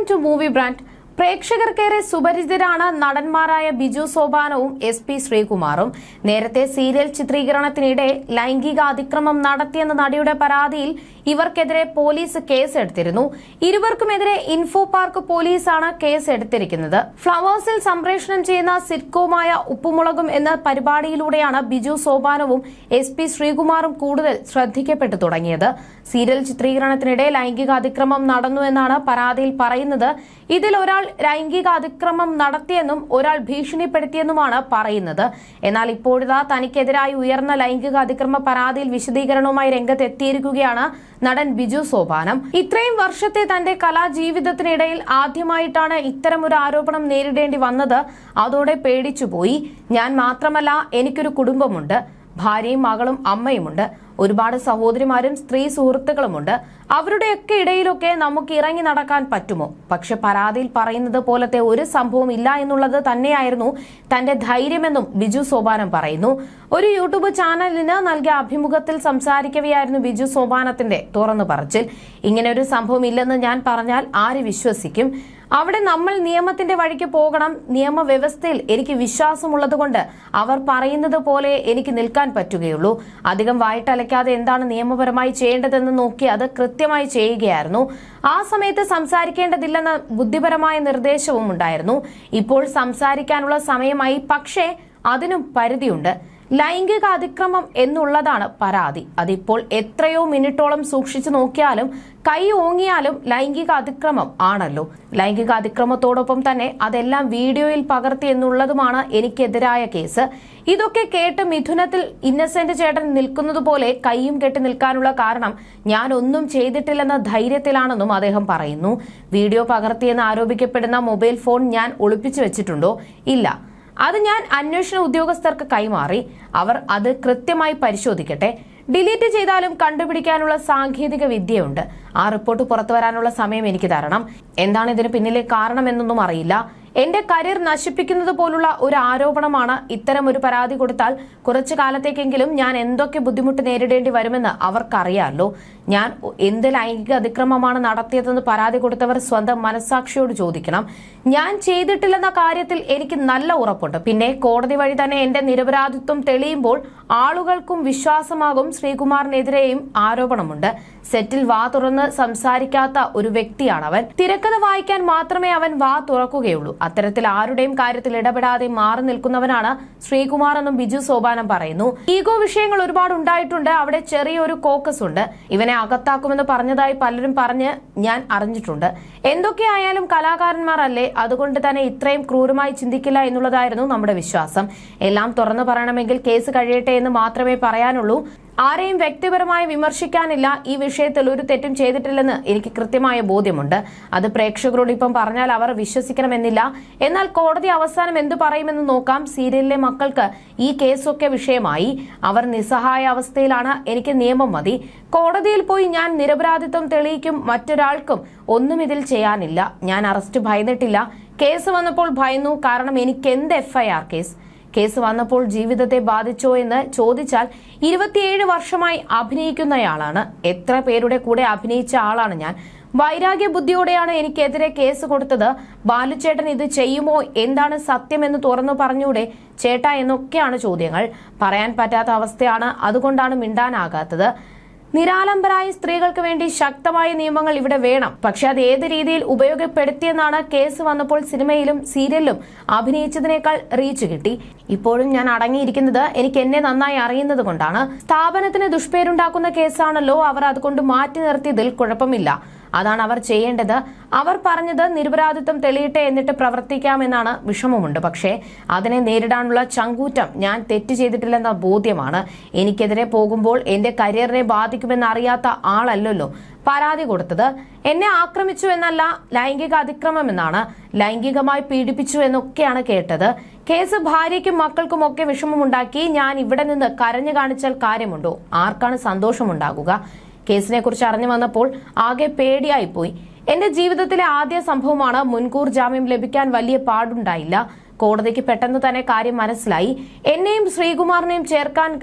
To movie brand. പ്രേക്ഷകർക്കേറെ സുപരിചിതരാണ് നടന്മാരായ ബിജു സോപാനവും SP ശ്രീകുമാറും. നേരത്തെ സീരിയൽ ചിത്രീകരണത്തിനിടെ ലൈംഗിക അതിക്രമം നടത്തിയെന്ന നടിയുടെ പരാതിയിൽ ഇവർക്കെതിരെ പോലീസ് കേസെടുത്തിരുന്നു. ഇരുവർക്കുമെതിരെ ഇൻഫോ പാർക്ക് പോലീസാണ് കേസെടുത്തിരിക്കുന്നത്. ഫ്ലവേഴ്സിൽ സംപ്രേഷണം ചെയ്യുന്ന സിറ്റ്കോമായ ഉപ്പുമുളകും എന്ന പരിപാടിയിലൂടെയാണ് ബിജു സോപാനവും SP ശ്രീകുമാറും കൂടുതൽ ശ്രദ്ധിക്കപ്പെട്ടു തുടങ്ങിയത്. സീരിയൽ ചിത്രീകരണത്തിനിടെ ലൈംഗിക അതിക്രമം നടന്നു എന്നാണ് പരാതിയിൽ പറയുന്നത്. ഇതിൽ ഒരാൾ ലൈംഗിക അതിക്രമം നടത്തിയെന്നും ഒരാൾ ഭീഷണിപ്പെടുത്തിയെന്നുമാണ് പറയുന്നത്. എന്നാൽ ഇപ്പോഴിതാ തനിക്കെതിരായി ഉയർന്ന ലൈംഗിക അതിക്രമ പരാതിയിൽ വിശദീകരണവുമായി രംഗത്തെത്തിയിരിക്കുകയാണ് നടൻ ബിജു സോപാനം. ഇത്രയും വർഷത്തെ തന്റെ കലാജീവിതത്തിനിടയിൽ ആദ്യമായിട്ടാണ് ഇത്തരമൊരു ആരോപണം നേരിടേണ്ടി വന്നത്. അതോടെ പേടിച്ചുപോയി. ഞാൻ മാത്രമല്ല, എനിക്കൊരു കുടുംബമുണ്ട്. ഭാര്യയും മകളും അമ്മയുമുണ്ട്. ഒരുപാട് സഹോദരിമാരും സ്ത്രീ സുഹൃത്തുക്കളുമുണ്ട്. അവരുടെയൊക്കെ ഇടയിലൊക്കെ നമുക്ക് ഇറങ്ങി നടക്കാൻ പറ്റുമോ? പക്ഷെ പരാതിയിൽ പറയുന്നത് പോലത്തെ ഒരു സംഭവം ഇല്ല എന്നുള്ളത് തന്നെയായിരുന്നു തന്റെ ധൈര്യമെന്നും ബിജു സോപാനം പറയുന്നു. ഒരു യൂട്യൂബ് ചാനലിന് നൽകിയ അഭിമുഖത്തിൽ സംസാരിക്കവെയായിരുന്നു ബിജു സോപാനത്തിന്റെ തുറന്നു പറച്ചിൽ. ഇങ്ങനെ ഒരു സംഭവം ഇല്ലെന്ന് ഞാൻ പറഞ്ഞാൽ ആര് വിശ്വസിക്കും? അവിടെ നമ്മൾ നിയമത്തിന്റെ വഴിക്ക് പോകണം. നിയമവ്യവസ്ഥയിൽ എനിക്ക് വിശ്വാസമുള്ളതുകൊണ്ട് അവർ പറയുന്നത് പോലെ എനിക്ക് നിൽക്കാൻ പറ്റുകയുള്ളൂ. അധികം വായിട്ടലയ്ക്കാതെ എന്താണ് നിയമപരമായി ചെയ്യേണ്ടതെന്ന് നോക്കി അത് കൃത്യമായി ചെയ്യുകയായിരുന്നു. ആ സമയത്ത് സംസാരിക്കേണ്ടതില്ലെന്ന ബുദ്ധിപരമായ നിർദ്ദേശവും ഉണ്ടായിരുന്നു. ഇപ്പോൾ സംസാരിക്കാനുള്ള സമയമായി. പക്ഷേ അതിനും പരിധിയുണ്ട്. ലൈംഗിക അതിക്രമം എന്നുള്ളതാണ് പരാതി. അതിപ്പോൾ എത്രയോ മിനിറ്റോളം സൂക്ഷിച്ചു നോക്കിയാലും കൈ ഓങ്ങിയാലും ലൈംഗിക അതിക്രമം ആണല്ലോ. ലൈംഗിക അതിക്രമത്തോടൊപ്പം തന്നെ അതെല്ലാം വീഡിയോയിൽ പകർത്തി എന്നുള്ളതുമാണ് എനിക്കെതിരായ കേസ്. ഇതൊക്കെ കേട്ട് മിഥുനത്തിൽ ഇന്നസെന്റ് ചേട്ടൻ നിൽക്കുന്നത് പോലെ കൈയും കെട്ടി നിൽക്കാനുള്ള കാരണം ഞാൻ ഒന്നും ചെയ്തിട്ടില്ലെന്ന ധൈര്യത്തിലാണെന്നും അദ്ദേഹം പറയുന്നു. വീഡിയോ പകർത്തിയെന്ന് ആരോപിക്കപ്പെടുന്ന മൊബൈൽ ഫോൺ ഞാൻ ഒളിപ്പിച്ചു വെച്ചിട്ടുണ്ടോ? ഇല്ല. അത് ഞാൻ അന്വേഷണ ഉദ്യോഗസ്ഥർക്ക് കൈമാറി. അവർ അത് കൃത്യമായി പരിശോധിക്കട്ടെ. ഡിലീറ്റ് ചെയ്താലും കണ്ടുപിടിക്കാനുള്ള സാങ്കേതിക വിദ്യയുണ്ട്. ആ റിപ്പോർട്ട് പുറത്തു വരാനുള്ള സമയം എനിക്ക് തരണം. എന്താണ് ഇതിന് പിന്നിലെ കാരണമെന്നൊന്നും അറിയില്ല. എന്റെ കരിയർ നശിപ്പിക്കുന്നത് പോലുള്ള ഒരു ആരോപണമാണ്. ഇത്തരം ഒരു പരാതി കൊടുത്താൽ കുറച്ചു കാലത്തേക്കെങ്കിലും ഞാൻ എന്തൊക്കെ ബുദ്ധിമുട്ട് നേരിടേണ്ടി വരുമെന്ന് അവർക്കറിയാമല്ലോ. ഞാൻ എന്ത് ലൈംഗിക അതിക്രമമാണ് നടത്തിയതെന്ന് പരാതി കൊടുത്തവർ സ്വന്തം മനസ്സാക്ഷിയോട് ചോദിക്കണം. ഞാൻ ചെയ്തിട്ടില്ലെന്ന കാര്യത്തിൽ എനിക്ക് നല്ല ഉറപ്പുണ്ട്. പിന്നെ കോടതി വഴി തന്നെ എന്റെ നിരപരാധിത്വം തെളിയുമ്പോൾ ആളുകൾക്കും വിശ്വാസമാകും. ശ്രീകുമാറിനെതിരെയും ആരോപണമുണ്ട്. സെറ്റിൽ വാ തുറന്ന് സംസാരിക്കാത്ത ഒരു വ്യക്തിയാണ് അവൻ. തിരക്കഥ വായിക്കാൻ മാത്രമേ അവൻ വാ തുറക്കുകയുള്ളൂ. അത്തരത്തിൽ ആരുടെയും കാര്യത്തിൽ ഇടപെടാതെ മാറി നിൽക്കുന്നവനാണ് ശ്രീകുമാർ എന്നും ബിജു സോപാനം പറയുന്നു. ഈഗോ വിഷയങ്ങൾ ഒരുപാട് ഉണ്ടായിട്ടുണ്ട്. അവിടെ ചെറിയൊരു കോക്കസ് ഉണ്ട്. ഇവനെ അകത്താക്കുമെന്ന് പറഞ്ഞതായി പലരും പറഞ്ഞ് ഞാൻ അറിഞ്ഞിട്ടുണ്ട്. എന്തൊക്കെയായാലും കലാകാരന്മാർ അല്ലേ, അതുകൊണ്ട് തന്നെ ഇത്രയും ക്രൂരമായി ചിന്തിക്കില്ല എന്നുള്ളതായിരുന്നു നമ്മുടെ വിശ്വാസം. എല്ലാം തുറന്നു പറയണമെങ്കിൽ കേസ് കഴിയട്ടെ എന്ന് മാത്രമേ പറയാനുള്ളൂ. ആരെയും വ്യക്തിപരമായി വിമർശിക്കാനില്ല. ഈ വിഷയത്തിൽ ഒരു തെറ്റും ചെയ്തിട്ടില്ലെന്ന് എനിക്ക് കൃത്യമായ ബോധ്യമുണ്ട്. അത് പ്രേക്ഷകരോട് ഇപ്പം പറഞ്ഞാൽ അവർ വിശ്വസിക്കണമെന്നില്ല. എന്നാൽ കോടതി അവസാനം എന്തു പറയുമെന്ന് നോക്കാം. സീരിയലിലെ മക്കൾക്ക് ഈ കേസൊക്കെ വിഷയമായി. അവർ നിസ്സഹായ അവസ്ഥയിലാണ്. എനിക്ക് നിയമം മതി. കോടതിയിൽ പോയി ഞാൻ നിരപരാധിത്വം തെളിയിക്കും. മറ്റൊരാൾക്കും ഒന്നും ഇതിൽ ചെയ്യാനില്ല. ഞാൻ അറസ്റ്റ് ഭയന്നിട്ടില്ല. കേസ് വന്നപ്പോൾ ഭയന്നു. കാരണം എനിക്ക് എന്ത് FIR കേസ് വന്നപ്പോൾ ജീവിതത്തെ ബാധിച്ചോ എന്ന് ചോദിച്ചാൽ 27 വർഷമായി അഭിനയിക്കുന്നയാളാണ്. എത്ര പേരുടെ കൂടെ അഭിനയിച്ച ആളാണ് ഞാൻ. വൈരാഗ്യ ബുദ്ധിയോടെയാണ് എനിക്കെതിരെ കേസ് കൊടുത്തത്. ബാലുചേട്ടൻ ഇത് ചെയ്യുമോ? എന്താണ് സത്യമെന്ന് തുറന്നു പറഞ്ഞൂടെ ചേട്ടാ എന്നൊക്കെയാണ് ചോദ്യങ്ങൾ. പറയാൻ പറ്റാത്ത അവസ്ഥയാണ്. അതുകൊണ്ടാണ് മിണ്ടാനാകാത്തത്. നിരാലംബരായ സ്ത്രീകൾക്ക് വേണ്ടി ശക്തമായ നിയമങ്ങൾ ഇവിടെ വേണം. പക്ഷെ അത് ഏത് രീതിയിൽ ഉപയോഗപ്പെടുത്തിയെന്നാണ്. കേസ് വന്നപ്പോൾ സിനിമയിലും സീരിയലിലും അഭിനയിച്ചതിനേക്കാൾ റീച്ച് കിട്ടി. ഇപ്പോഴും ഞാൻ അടങ്ങിയിരിക്കുന്നത് എനിക്ക് എന്നെ നന്നായി അറിയുന്നത് കൊണ്ടാണ്. സ്ഥാപനത്തിന് ദുഷ്പേരുണ്ടാക്കുന്ന കേസാണല്ലോ. അവർ അതുകൊണ്ട് മാറ്റി നിർത്തിയതിൽ കുഴപ്പമില്ല. അതാണ് അവർ ചെയ്യേണ്ടത്. അവർ പറഞ്ഞത് നിരപരാധിത്വം തെളിയട്ടെ എന്നിട്ട് പ്രവർത്തിക്കാമെന്നാണ്. വിഷമമുണ്ട്. പക്ഷേ അതിനെ നേരിടാനുള്ള ചങ്കൂറ്റം ഞാൻ തെറ്റ് ചെയ്തിട്ടില്ലെന്ന ബോധ്യമാണ്. എനിക്കെതിരെ പോകുമ്പോൾ എന്റെ കരിയറിനെ ബാധിക്കുമെന്ന് അറിയാത്ത ആളല്ലല്ലോ പരാതി കൊടുത്തത്. എന്നെ ആക്രമിച്ചു എന്നല്ല, ലൈംഗിക അതിക്രമം എന്നാണ്. ലൈംഗികമായി പീഡിപ്പിച്ചു എന്നൊക്കെയാണ് കേട്ടത്. കേസ് ഭാര്യയ്ക്കും മക്കൾക്കും ഒക്കെ വിഷമമുണ്ടാക്കി. ഞാൻ ഇവിടെ നിന്ന് കരഞ്ഞു കാണിച്ചാൽ കാര്യമുണ്ടോ? ആർക്കാണ് സന്തോഷമുണ്ടാകുക? കേസിനെ കുറിച്ച് അറിഞ്ഞു വന്നപ്പോൾ ആകെ പേടിയായിപ്പോയി. എന്റെ ജീവിതത്തിലെ ആദ്യ സംഭവമാണ്. മുൻകൂർ ജാമ്യം ലഭിക്കാൻ വലിയ പാടുണ്ടായില്ല. കോടതിക്ക് പെട്ടെന്ന് തന്നെ കാര്യം മനസ്സിലായി. എന്നെയും ശ്രീകുമാറിനെയും ചേർക്കാൻ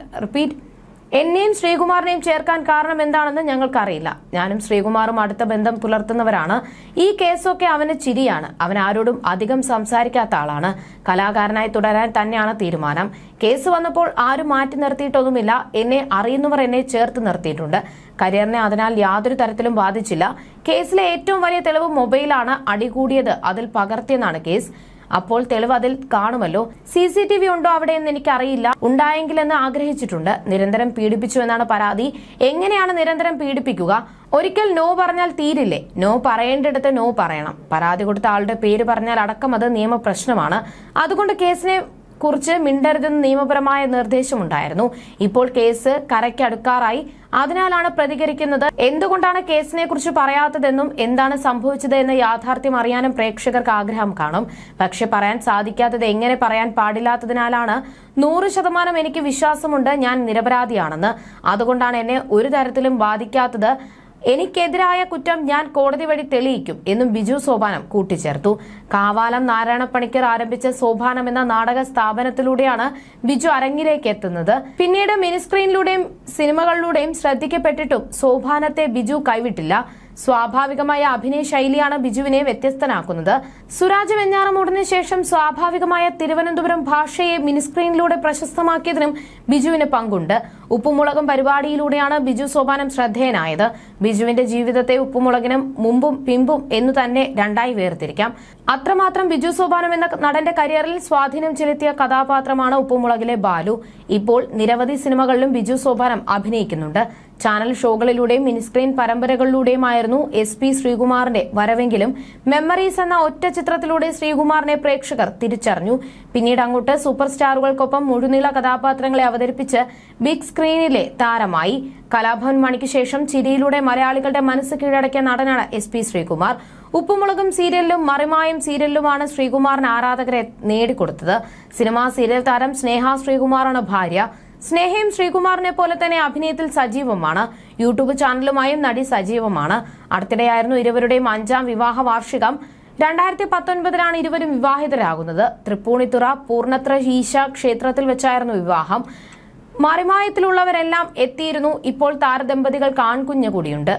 എന്നെയും ശ്രീകുമാറിനെയും ചേർക്കാൻ കാരണം എന്താണെന്ന് ഞങ്ങൾക്കറിയില്ല. ഞാനും ശ്രീകുമാറും അടുത്ത ബന്ധം പുലർത്തുന്നവരാണ്. ഈ കേസൊക്കെ അവന് ചിരിയാണ്. അവൻ ആരോടും അധികം സംസാരിക്കാത്ത ആളാണ്. കലാകാരനായി തുടരാൻ തന്നെയാണ് തീരുമാനം. കേസ് വന്നപ്പോൾ ആരും മാറ്റി നിർത്തിയിട്ടൊന്നുമില്ല. എന്നെ അറിയുന്നവർ എന്നെ ചേർത്ത് നിർത്തിയിട്ടുണ്ട്. കരിയറിനെ അതിനാൽ യാതൊരു തരത്തിലും ബാധിച്ചില്ല. കേസിലെ ഏറ്റവും വലിയ തെളിവ് മൊബൈലാണ്. അടികൂടിയത് അതിൽ പകർത്തിയെന്നാണ് കേസ്. അപ്പോൾ തെളിവ് അതിൽ കാണുമല്ലോ. CCTV ഉണ്ടോ അവിടെ എന്ന് എനിക്കറിയില്ല. ഉണ്ടായെങ്കിലെന്ന് ആഗ്രഹിച്ചിട്ടുണ്ട്. നിരന്തരം പീഡിപ്പിച്ചു എന്നാണ് പരാതി. എങ്ങനെയാണ് നിരന്തരം പീഡിപ്പിക്കുക? ഒരിക്കൽ നോ പറഞ്ഞാൽ തീരില്ലേ? നോ പറയേണ്ടിടത്ത് നോ പറയണം. പരാതി കൊടുത്ത ആളുടെ പേര് പറഞ്ഞാൽ അടക്കം അത് നിയമപ്രശ്നമാണ്. അതുകൊണ്ട് കേസിനെ കുറിച്ച് മിണ്ടരുതെന്ന് നിയമപരമായ നിർദ്ദേശമുണ്ടായിരുന്നു. ഇപ്പോൾ കേസ് കരയ്ക്കടുക്കാറായി. അതിനാലാണ് പ്രതികരിക്കുന്നത്. എന്തുകൊണ്ടാണ് കേസിനെ കുറിച്ച് പറയാത്തതെന്നും എന്താണ് സംഭവിച്ചത് എന്ന യാഥാർത്ഥ്യം അറിയാനും പ്രേക്ഷകർക്ക് ആഗ്രഹം കാണും. പക്ഷെ പറയാൻ സാധിക്കാത്തത് എങ്ങനെ പറയാൻ പാടില്ലാത്തതിനാലാണ്. 100% എനിക്ക് വിശ്വാസമുണ്ട് ഞാൻ നിരപരാധിയാണെന്ന്. അതുകൊണ്ടാണ് എന്നെ ഒരു തരത്തിലും ബാധിക്കാത്തത്. എനിക്കെതിരായ കുറ്റം ഞാൻ കോടതി വഴി തെളിയിക്കും എന്നും ബിജു സോപാനം കൂട്ടിച്ചേർത്തു. കാവാലം നാരായണ പണിക്കർ ആരംഭിച്ച സോപാനം എന്ന നാടക സ്ഥാപനത്തിലൂടെയാണ് ബിജു അരങ്ങിലേക്ക് എത്തുന്നത്. പിന്നീട് മിനിസ്ക്രീനിലൂടെയും സിനിമകളിലൂടെയും ശ്രദ്ധിക്കപ്പെട്ടിട്ടും സോപാനത്തെ ബിജു കൈവിട്ടില്ല. സ്വാഭാവികമായ അഭിനയ ശൈലിയാണ് ബിജുവിനെ വ്യത്യസ്തനാക്കുന്നത്. സുരാജ് വെഞ്ഞാറമൂടിന് ശേഷം സ്വാഭാവികമായ തിരുവനന്തപുരം ഭാഷയെ മിനിസ്ക്രീനിലൂടെ പ്രശസ്തമാക്കിയതിനും ബിജുവിന് പങ്കുണ്ട്. ഉപ്പുമുളകും പരിപാടിയിലൂടെയാണ് ബിജു സോപാനം ശ്രദ്ധേയനായത്. ബിജുവിന്റെ ജീവിതത്തെ ഉപ്പുമുളകിനും മുമ്പും പിമ്പും എന്നു തന്നെ രണ്ടായി വേർതിരിക്കാം. അത്രമാത്രം ബിജു സോപാനം എന്ന നടന്റെ കരിയറിൽ സ്വാധീനം ചെലുത്തിയ കഥാപാത്രമാണ് ഉപ്പുമുളകിലെ ബാലു. ഇപ്പോൾ നിരവധി സിനിമകളിലും ബിജു സോപാനം അഭിനയിക്കുന്നുണ്ട്. ചാനൽ ഷോകളിലൂടെയും മിനിസ്ക്രീൻ പരമ്പരകളിലൂടെയുമായിരുന്നു SP ശ്രീകുമാറിന്റെ വരവെങ്കിലും മെമ്മറീസ് എന്ന ഒറ്റ ചിത്രത്തിലൂടെ ശ്രീകുമാറിനെ പ്രേക്ഷകർ തിരിച്ചറിഞ്ഞു. പിന്നീട് അങ്ങോട്ട് സൂപ്പർ സ്റ്റാറുകൾക്കൊപ്പം മുഴുനീള കഥാപാത്രങ്ങളെ അവതരിപ്പിച്ച് ബിഗ് സ്ക്രീനിലെ താരമായി. കലാഭവൻ മണിക്ക് ശേഷം ചിരിയിലൂടെ മലയാളികളുടെ മനസ്സ് കീഴടക്കിയ നടനാണ് SP ശ്രീകുമാർ. ഉപ്പുമുളകും സീരിയലിലും മറിമായും സീരിയലിലുമാണ് ശ്രീകുമാറിന് ആരാധകരെ നേടിക്കൊടുത്തത്. സിനിമാ സീരിയൽ താരം സ്നേഹ ശ്രീകുമാറാണ് ഭാര്യ. സ്നേഹയും ശ്രീകുമാറിനെ പോലെ തന്നെ അഭിനയത്തിൽ സജീവമാണ്. യൂട്യൂബ് ചാനലുമായും നടി സജീവമാണ്. അടുത്തിടെയായിരുന്നു ഇരുവരുടെയും 5ാം വിവാഹ വാർഷികം. 2019 ഇരുവരും വിവാഹിതരാകുന്നത്. തൃപ്പൂണിത്തുറ പൂർണ്ണത്ര ഈശ ക്ഷേത്രത്തിൽ വെച്ചായിരുന്നു വിവാഹം. മറിമായത്തിലുള്ളവരെല്ലാം എത്തിയിരുന്നു. ഇപ്പോൾ താരദമ്പതികൾക്ക് ആൺകുഞ്ഞ് കൂടിയുണ്ട്.